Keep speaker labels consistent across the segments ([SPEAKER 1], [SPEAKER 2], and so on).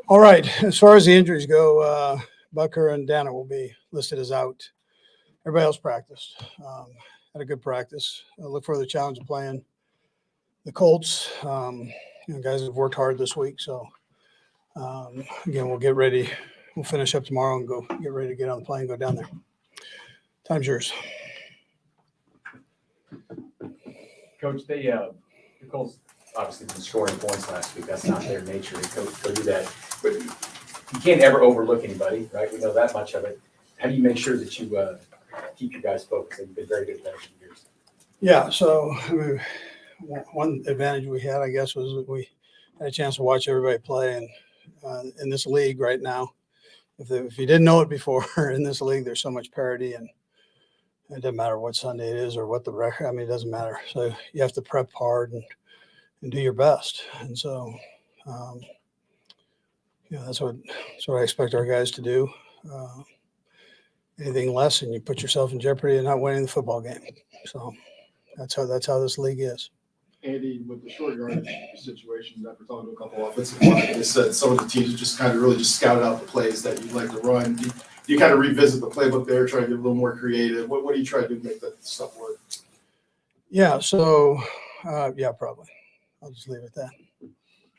[SPEAKER 1] All right. As far as the injuries go, Bucker and Dana will be listed as out. Everybody else practiced. Had a good practice. I look for the challenge of playing the Colts. Guys have worked hard this week. So, again, we'll get ready. We'll finish up tomorrow and go get ready to get on the plane and go down there. Time's yours.
[SPEAKER 2] Coach, the Colts obviously been scoring points last week. That's not their nature to go do that. But you can't ever overlook anybody, right? We know that much of it. How do you make sure that you keep your guys focused? You've been very good at that for years.
[SPEAKER 1] Yeah, so one advantage we had, I guess, was that we had a chance to watch everybody play. And in this league right now, if you didn't know it before, in this league, there's so much parity, and it doesn't matter what Sunday it is or what the record. I mean, it doesn't matter. So you have to prep hard and do your best. And so, that's what I expect our guys to do. Anything less, and you put yourself in jeopardy of not winning the football game. So that's how this league is.
[SPEAKER 3] Andy, with the short yardage situations, after talking to a couple of offensive linemen, they said some of the teams just kind of really just scouted out the plays that you'd like to run. Do you kind of revisit the playbook there, try to get a little more creative? What do you try to do to make that stuff work?
[SPEAKER 1] Yeah, so, probably. I'll just leave it at that.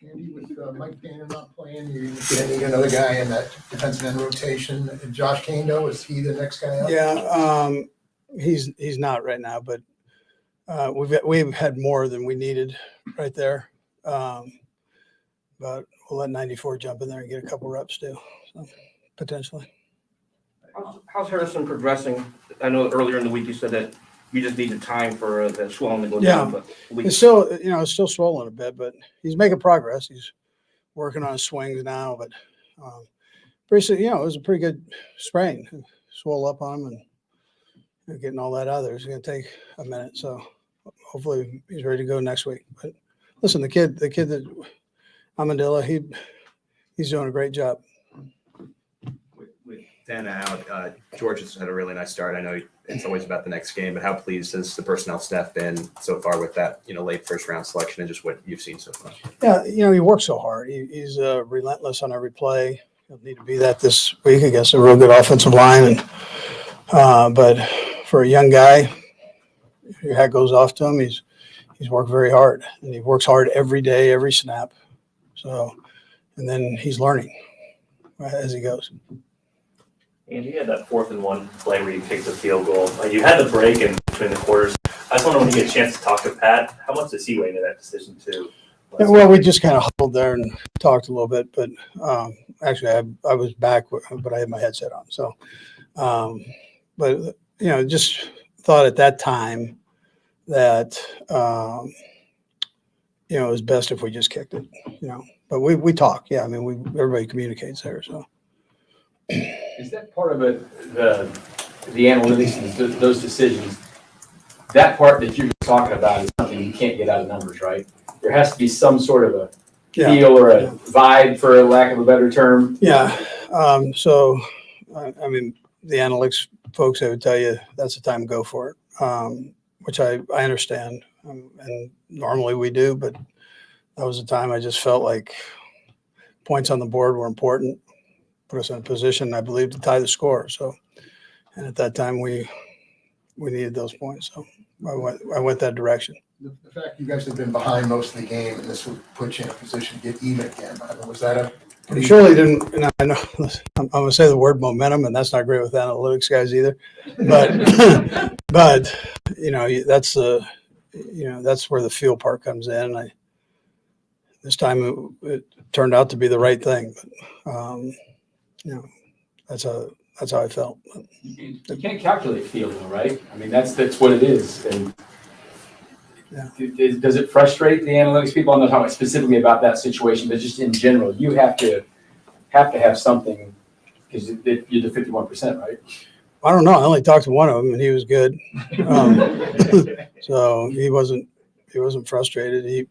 [SPEAKER 4] Andy, with Mike Dana not playing, you're getting another guy in that defensive end rotation. Josh Kano, is he the next guy up?
[SPEAKER 1] Yeah, he's not right now, but we've had more than we needed right there. But we'll let 94 jump in there and get a couple reps too, so potentially.
[SPEAKER 5] How's Harrison progressing? I know earlier in the week you said that you just needed time for the swelling to go down. But
[SPEAKER 1] it's still swollen a bit, but he's making progress. He's working on his swings now, but pretty, it was a pretty good sprain. Swole up on him and getting all that out of there. It's going to take a minute, so hopefully he's ready to go next week. But listen, the kid that Amandilla, he's doing a great job.
[SPEAKER 6] With Dana out, George has had a really nice start. I know it's always about the next game, but how pleased has the personnel staff been so far with that, late first round selection and just what you've seen so far?
[SPEAKER 1] Yeah, he works so hard. He's relentless on every play. He'll need to be that this week against a real good offensive line. But for a young guy, your hat goes off to him. He's worked very hard, and he works hard every day, every snap. So, and then he's learning as he goes.
[SPEAKER 7] And you had that 4th and 1 play where you kicked the field goal. You had the break in between the quarters. I just wonder when you get a chance to talk to Pat, how much does he weigh into that decision too?
[SPEAKER 1] Yeah, well, we just kind of huddled there and talked a little bit, but actually I was back, but I had my headset on. So, just thought at that time that it was best if we just kicked it, But we talk, yeah. I mean, everybody communicates there, so.
[SPEAKER 2] Is that part of it, the analytics and those decisions? That part that you're talking about is something you can't get out of numbers, right? There has to be some sort of a feel or a vibe, for lack of a better term.
[SPEAKER 1] Yeah. So, I mean, the analytics folks, I would tell you that's the time to go for it, which I understand. And normally we do, but that was the time I just felt like points on the board were important, put us in a position, I believe, to tie the score. So, and at that time we needed those points. So I went that direction.
[SPEAKER 4] The fact you guys have been behind most of the game, and this would put you in a position to get even again. I mean, was that a pretty?
[SPEAKER 1] Surely didn't. And I know I'm going to say the word momentum, and that's not great with analytics guys either. But that's that's where the feel part comes in. This time it turned out to be the right thing. But that's how I felt.
[SPEAKER 2] You can't calculate feel, though, right? I mean, that's what it is. And
[SPEAKER 1] yeah.
[SPEAKER 2] Does it frustrate the analytics people? I'm not talking specifically about that situation, but just in general, you have to have something because you're the 51%, right?
[SPEAKER 1] I don't know. I only talked to one of them, and he was good. So he wasn't frustrated. He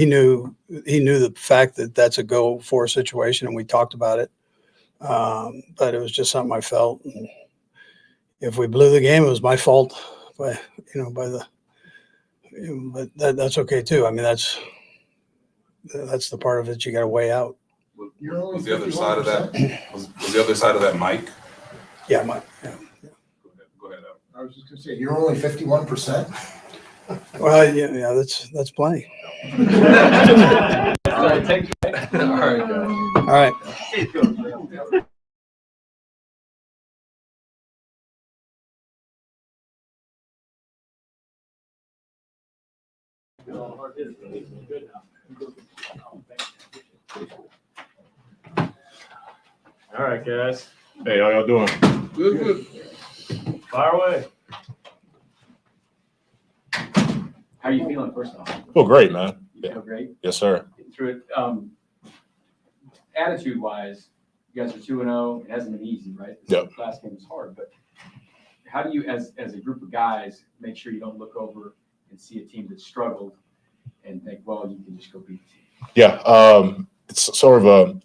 [SPEAKER 1] knew the fact that that's a go for situation, and we talked about it. But it was just something I felt. And if we blew the game, it was my fault. But that's okay too. I mean, that's the part of it you got to weigh out.
[SPEAKER 4] You're only
[SPEAKER 8] Was the other side of that
[SPEAKER 4] 51%.
[SPEAKER 8] was the other side of that Mike?
[SPEAKER 1] Yeah,
[SPEAKER 8] Go ahead.
[SPEAKER 4] I was just gonna say, you're only 51%.
[SPEAKER 1] well, yeah, that's plenty.
[SPEAKER 2] All right, take
[SPEAKER 3] All right, guys.
[SPEAKER 1] All right.
[SPEAKER 7] All right, guys.
[SPEAKER 9] Hey, how y'all doing?
[SPEAKER 3] Good.
[SPEAKER 7] Fire away.
[SPEAKER 2] How are you feeling personally?
[SPEAKER 9] Feel great, man.
[SPEAKER 2] You feel great?
[SPEAKER 9] Yes, sir.
[SPEAKER 2] Getting through it. Attitude wise, you guys are 2-0. It hasn't been easy, right?
[SPEAKER 9] Yep.
[SPEAKER 2] The last game was hard, but how do you, as a group of guys, make sure you don't look over and see a team that struggled and think, well, you can just go beat the team?
[SPEAKER 9] Yeah, it's sort of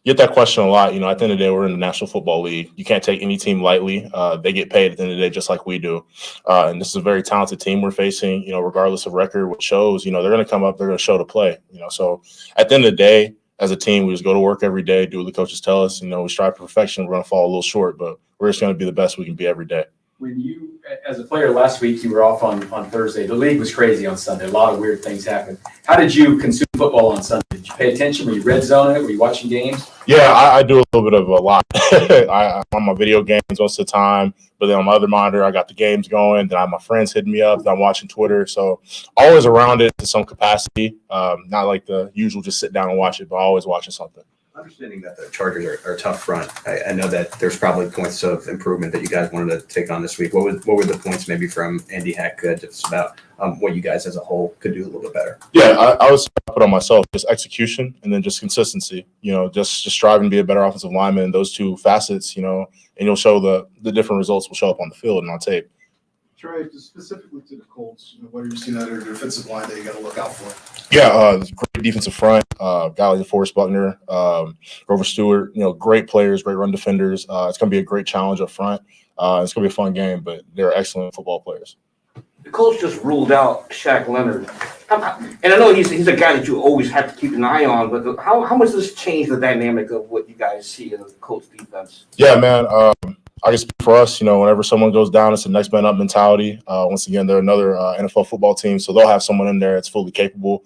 [SPEAKER 9] you get that question a lot. At the end of the day, we're in the National Football League. You can't take any team lightly. They get paid at the end of the day just like we do. And this is a very talented team we're facing, regardless of record, which shows, they're going to come up, they're going to show to play. So at the end of the day, as a team, we just go to work every day, do what the coaches tell us. We strive for perfection. We're going to fall a little short, but we're just going to be the best we can be every day.
[SPEAKER 2] When you, as a player last week, you were off on Thursday. The league was crazy on Sunday. A lot of weird things happened. How did you consume football on Sunday? Did you pay attention? Were you red zoning it? Were you watching games?
[SPEAKER 9] Yeah, I do a little bit of a lot. I'm on my video games most of the time, but then on my other monitor, I got the games going. Then I have my friends hitting me up. Then I'm watching Twitter. So always around it to some capacity. Not like the usual just sit down and watch it, but always watching something.
[SPEAKER 6] Understanding that the Chargers are a tough front, I know that there's probably points of improvement that you guys wanted to take on this week. What were the points maybe from Andy Heck just about what you guys as a whole could do a little bit better?
[SPEAKER 9] Yeah, I was put on myself just execution and then just consistency. Just striving to be a better offensive lineman. Those two facets, and you'll show the different results will show up on the field and on tape.
[SPEAKER 3] Trey, specifically to the Colts, what are you seeing out of their defensive line that you got to look out for?
[SPEAKER 9] Yeah, great defensive front. Guy like DeForest Buckner, Grover Stewart. Great players, great run defenders. It's going to be a great challenge up front. It's going to be a fun game, but they're excellent football players.
[SPEAKER 5] The coach just ruled out Shaq Leonard. And I know he's a guy that you always have to keep an eye on, but how much does this change the dynamic of what you guys see in the Colts defense?
[SPEAKER 9] Yeah, man. I guess for us, whenever someone goes down, it's a next man up mentality. Once again, they're another NFL football team, so they'll have someone in there that's fully capable.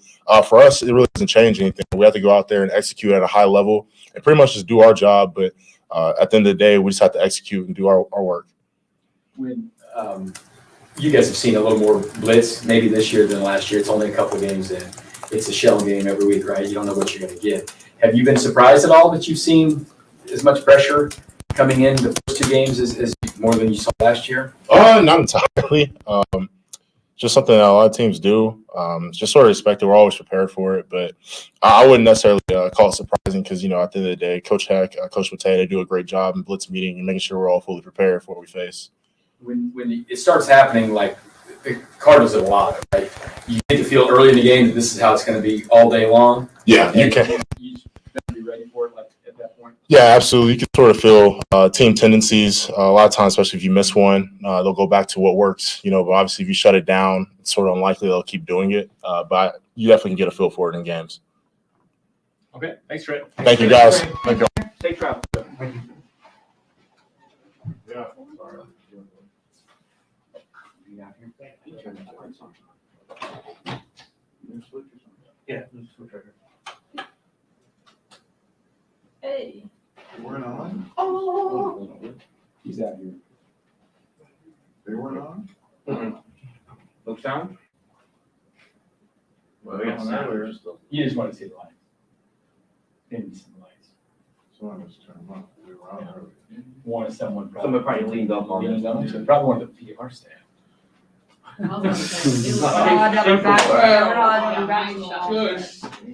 [SPEAKER 9] For us, it really doesn't change anything. We have to go out there and execute at a high level and pretty much just do our job. But at the end of the day, we just have to execute and do our work.
[SPEAKER 2] When you guys have seen a little more blitz maybe this year than last year. It's only a couple of games in. It's a shell game every week, right? You don't know what you're going to get. Have you been surprised at all that you've seen as much pressure coming in the first two games as more than you saw last year?
[SPEAKER 9] Not entirely. Just something that a lot of teams do. Just sort of expected. We're always prepared for it, but I wouldn't necessarily call it surprising because, at the end of the day, Coach Heck, Coach Matei, they do a great job in blitz meeting and making sure we're all fully prepared for what we face.
[SPEAKER 2] When it starts happening, like the Cardinals did a lot, right? You get to feel early in the game that this is how it's going to be all day long.
[SPEAKER 9] Yeah, you can.
[SPEAKER 2] You just better be ready for it, like at that point.
[SPEAKER 9] Yeah, absolutely. You can sort of feel team tendencies. A lot of times, especially if you miss one, they'll go back to what works. But obviously, if you shut it down, it's sort of unlikely they'll keep doing it. But you definitely can get a feel for it in games.
[SPEAKER 7] Okay, thanks, Trey.
[SPEAKER 9] Thank you, guys. Thank you.
[SPEAKER 5] Safe travel.
[SPEAKER 3] Yeah.
[SPEAKER 5] Yeah.
[SPEAKER 10] Hey.
[SPEAKER 3] They weren't on?
[SPEAKER 2] He's out here.
[SPEAKER 3] They weren't on?
[SPEAKER 5] No sound?
[SPEAKER 3] Well, they got
[SPEAKER 2] You just want to see the lights. Maybe some lights.
[SPEAKER 3] Someone was turning them off. They were on earlier.
[SPEAKER 2] Wanted someone
[SPEAKER 5] Someone probably leaned up on
[SPEAKER 2] leaned
[SPEAKER 5] it.
[SPEAKER 2] on it. Probably one of the PR staff.
[SPEAKER 10] It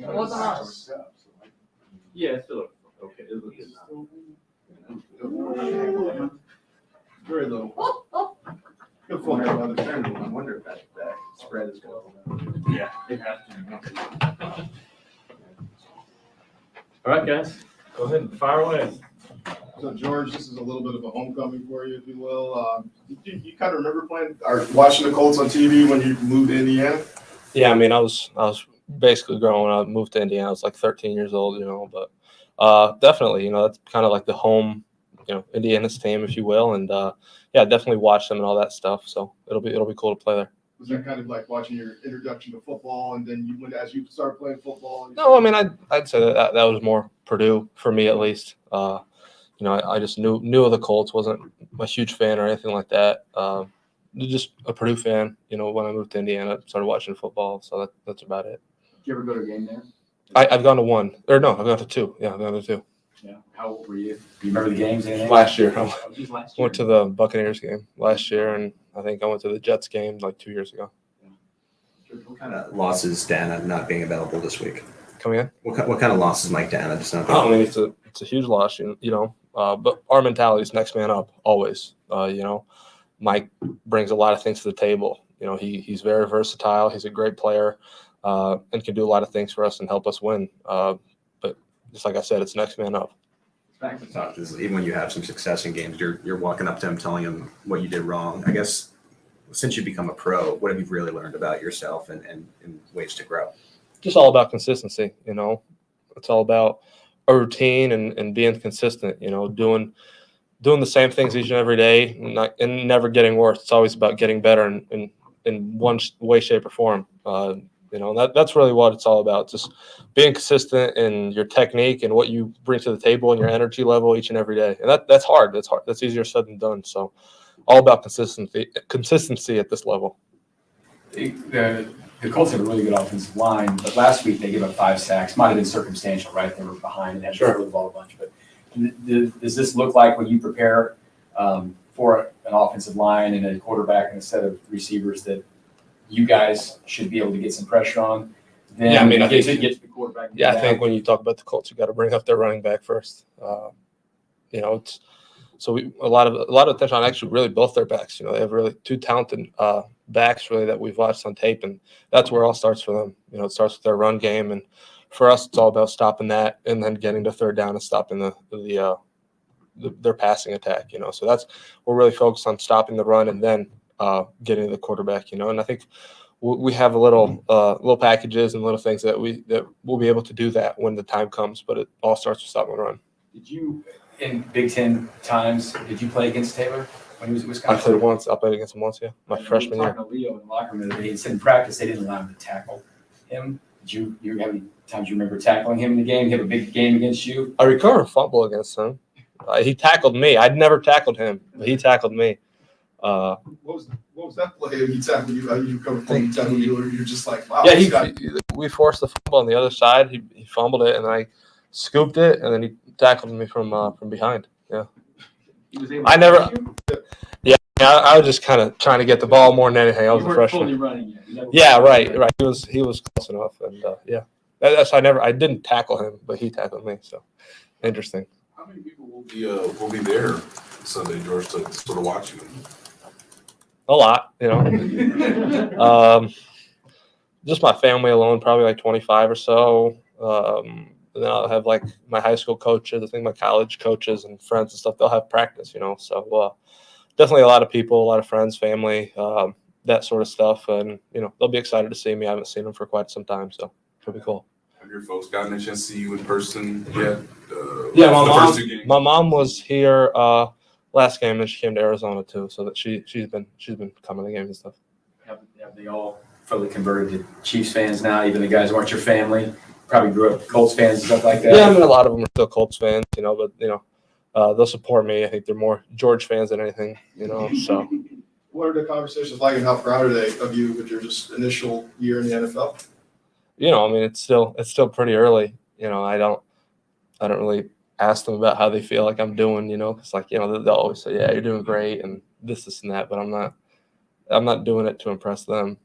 [SPEAKER 10] wasn't us.
[SPEAKER 5] Yeah, it's still okay.
[SPEAKER 3] Very little. Good fun.
[SPEAKER 6] I wonder if that spread is going.
[SPEAKER 5] Yeah, it has to.
[SPEAKER 7] All right, guys, go ahead and fire away.
[SPEAKER 3] So George, this is a little bit of a homecoming for you, if you will. You kind of remember playing or watching the Colts on TV when you moved to Indiana?
[SPEAKER 11] Yeah, I mean, I was basically growing up, moved to Indiana. I was like 13 years old, but definitely, that's kind of like the home, Indiana's team, if you will. And yeah, definitely watch them and all that stuff. So it'll be cool to play there.
[SPEAKER 3] Was that kind of like watching your introduction to football, and then as you start playing football?
[SPEAKER 11] No, I mean, I'd say that was more Purdue for me at least. I just knew of the Colts, wasn't a huge fan or anything like that. Just a Purdue fan. When I moved to Indiana, started watching football. So that's about it.
[SPEAKER 2] Did you ever go to a game there?
[SPEAKER 11] I've gone to one, or no, I've gone to two. Yeah, I've gone to two.
[SPEAKER 2] Yeah. How old were you? Do you remember the games? Anything?
[SPEAKER 11] Last year, I
[SPEAKER 2] Oh, just last year.
[SPEAKER 11] went to the Buccaneers game last year, and I think I went to the Jets game like 2 years ago.
[SPEAKER 6] What kind of losses Dana not being available this week?
[SPEAKER 11] Coming in.
[SPEAKER 6] What kind of losses Mike Dana just not?
[SPEAKER 11] I mean, it's a huge loss, but our mentality is next man up always. Mike brings a lot of things to the table. He's very versatile. He's a great player, and can do a lot of things for us and help us win. But just like I said, it's next man up.
[SPEAKER 6] Back to talk is even when you have some success in games, you're walking up to him telling him what you did wrong. I guess since you become a pro, what have you really learned about yourself and ways to grow?
[SPEAKER 11] Just all about consistency. It's all about a routine and being consistent. Doing the same things each and every day, and never getting worse. It's always about getting better in one way, shape, or form. That's really what it's all about. Just being consistent in your technique and what you bring to the table and your energy level each and every day. And that's hard. That's hard. That's easier said than done. So all about consistency at this level.
[SPEAKER 2] The Colts have a really good offensive line, but last week they gave up 5 sacks. Might have been circumstantial, right? They were behind and had to throw the ball a bunch. But does this look like when you prepare for an offensive line and a quarterback and a set of receivers that you guys should be able to get some pressure on? Then
[SPEAKER 11] Yeah, I mean, I
[SPEAKER 2] get
[SPEAKER 11] think-
[SPEAKER 2] to the quarterback.
[SPEAKER 11] Yeah, I think when you talk about the Colts, you got to bring up their running back first. It's so a lot of attention on actually really both their backs. They have really two talented backs really that we've watched on tape, and that's where it all starts for them. It starts with their run game, and for us, it's all about stopping that and then getting to third down and stopping their passing attack. So we're really focused on stopping the run and then getting to the quarterback. And I think we have little packages and little things that we'll be able to do that when the time comes. But it all starts with stopping the run.
[SPEAKER 2] Did you, in Big Ten times, did you play against Taylor when he was at
[SPEAKER 11] I
[SPEAKER 2] Wisconsin?
[SPEAKER 11] played once. I played against him once. Yeah, my freshman
[SPEAKER 2] We
[SPEAKER 11] year.
[SPEAKER 2] were talking to Leo in the locker room the other day. He said in practice they didn't allow him to tackle him. Did you have any times you remember tackling him in the game? He have a big game against you?
[SPEAKER 11] I recall a fumble against him. He tackled me. I'd never tackled him, but he tackled me.
[SPEAKER 3] What was that play? He tackled you. You come from tackle you, or you're just like, wow.
[SPEAKER 11] Yeah,
[SPEAKER 3] this guy-
[SPEAKER 11] we forced the fumble on the other side. He fumbled it, and I scooped it, and then he tackled me from behind. Yeah,
[SPEAKER 2] He was able
[SPEAKER 11] I
[SPEAKER 2] to
[SPEAKER 11] never-
[SPEAKER 2] catch you?
[SPEAKER 11] I was just kind of trying to get the ball more than anything. I was
[SPEAKER 2] You
[SPEAKER 11] a
[SPEAKER 2] weren't fully
[SPEAKER 11] freshman.
[SPEAKER 2] running yet. You never-
[SPEAKER 11] Yeah, right. He was close enough, and yeah, that's I didn't tackle him, but he tackled me. So interesting.
[SPEAKER 8] How many people will be there Sunday, George, to sort of watch you?
[SPEAKER 11] A lot, just my family alone, probably like 25 or so. Then I'll have like my high school coaches, I think my college coaches and friends and stuff. They'll have practice, So definitely a lot of people, a lot of friends, family, that sort of stuff. And they'll be excited to see me. I haven't seen them for quite some time, so it'll be cool.
[SPEAKER 8] Have your folks gotten a chance to see you in person yet?
[SPEAKER 11] Yeah,
[SPEAKER 8] the first 2 games?
[SPEAKER 11] my mom was here last game, and she came to Arizona too. So that she's been coming to games and stuff.
[SPEAKER 2] Have they all fully converted to Chiefs fans now? Even the guys who aren't your family? Probably grew up Colts fans and stuff like that?
[SPEAKER 11] Yeah, I mean, a lot of them are still Colts fans, but they'll support me. I think they're more George fans than anything, So
[SPEAKER 3] What are the conversations like, and how proud are they of you with your just initial year in the NFL?
[SPEAKER 11] I mean, it's still pretty early. I don't really ask them about how they feel like I'm doing. It's like they'll always say, "Yeah, you're doing great," and this and that. But I'm not doing it to impress them.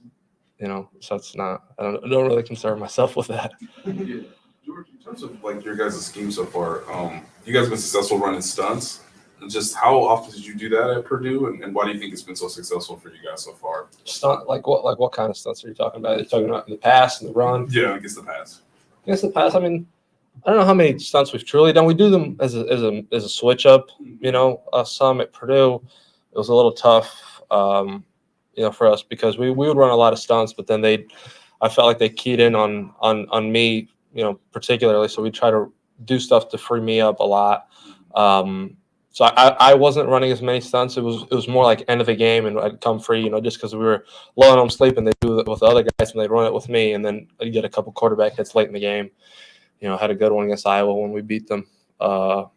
[SPEAKER 11] So it's not. I don't really concern myself with that.
[SPEAKER 8] Yeah. George, in terms of like your guys' scheme so far, you guys have been successful running stunts. And just how often did you do that at Purdue, and why do you think it's been so successful for you guys so far?
[SPEAKER 11] Stunt like what kind of stunts are you talking about? Are you talking about in the pass and the run?
[SPEAKER 8] Yeah, I guess the pass.
[SPEAKER 11] Against the pass, I mean, I don't know how many stunts we've truly done. We do them as a switch up. Some at Purdue, it was a little tough, for us because we would run a lot of stunts, but then they'd I felt like they keyed in on me, particularly. So we try to do stuff to free me up a lot. So I wasn't running as many stunts. It was more like end of the game, and I'd come free, just because we were low on home sleep, and they do it with the other guys, and they'd run it with me, and then I'd get a couple quarterback hits late in the game. Had a good one against Iowa when we beat them. But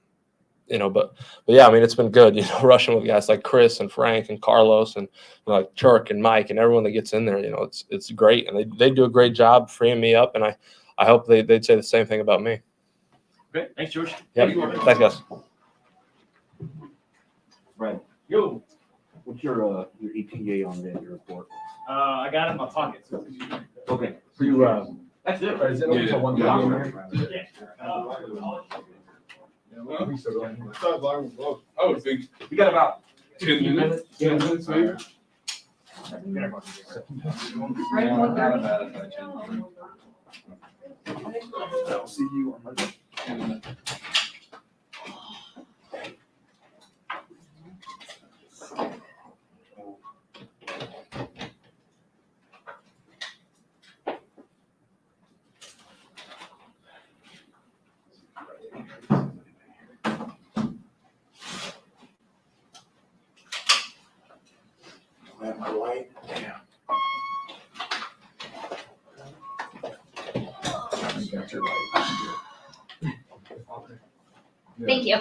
[SPEAKER 11] yeah, I mean, it's been good, rushing with guys like Chris and Frank and Carlos and like Churk and Mike and everyone that gets in there. It's great, and they do a great job freeing me up, and I hope they'd say the same thing about me.
[SPEAKER 7] Great, thanks, George.
[SPEAKER 11] Yeah, thanks, guys.
[SPEAKER 5] Right. Yo, what's your ETA on that, your report?
[SPEAKER 7] I got it in my pocket. So
[SPEAKER 5] Okay.
[SPEAKER 2] For you,
[SPEAKER 7] that's it.
[SPEAKER 8] Is it open till 1
[SPEAKER 3] Sideline was close.
[SPEAKER 8] I would think
[SPEAKER 5] We got about
[SPEAKER 8] 10 minutes. 10 minutes maybe.
[SPEAKER 10] I'll
[SPEAKER 8] see you on Monday.
[SPEAKER 10] Thank you.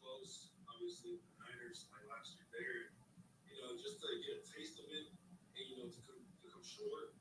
[SPEAKER 8] close. Obviously, the Niners like last year there, just to get a taste of it, and to come short.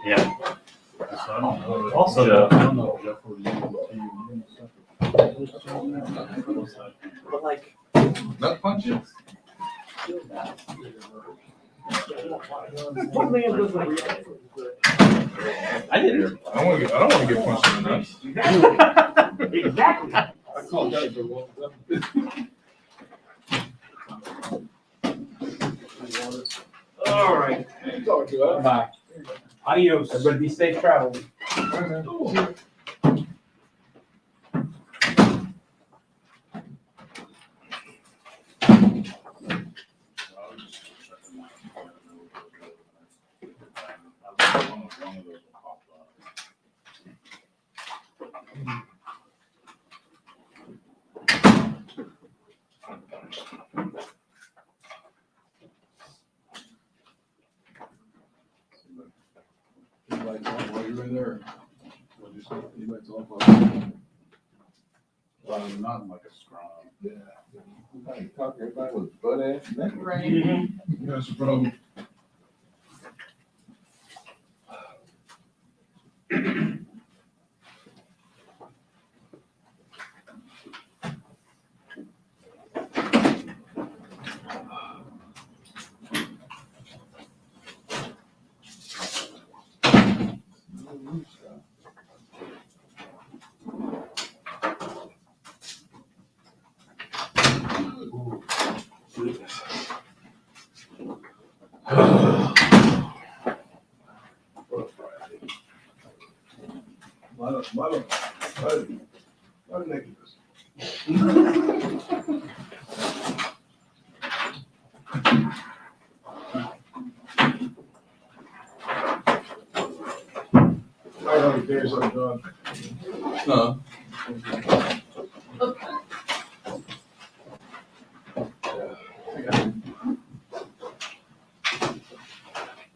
[SPEAKER 7] Yeah.
[SPEAKER 12] Also,
[SPEAKER 7] But like,
[SPEAKER 8] Nut punches?
[SPEAKER 7] what man was like?
[SPEAKER 12] I didn't.
[SPEAKER 8] I don't want to get punched in the nuts.
[SPEAKER 7] Exactly.
[SPEAKER 3] I called that for one.
[SPEAKER 7] All right.
[SPEAKER 12] Bye. Adios. Everybody be safe traveling.
[SPEAKER 3] Anybody talk while you're in there? What'd you say? Anybody talk while?
[SPEAKER 13] Not like a scrum.
[SPEAKER 3] Yeah.
[SPEAKER 13] Everybody was butt ass neck rain.
[SPEAKER 3] That's the problem. Why did I do this? I don't know, there's a dog.
[SPEAKER 8] No.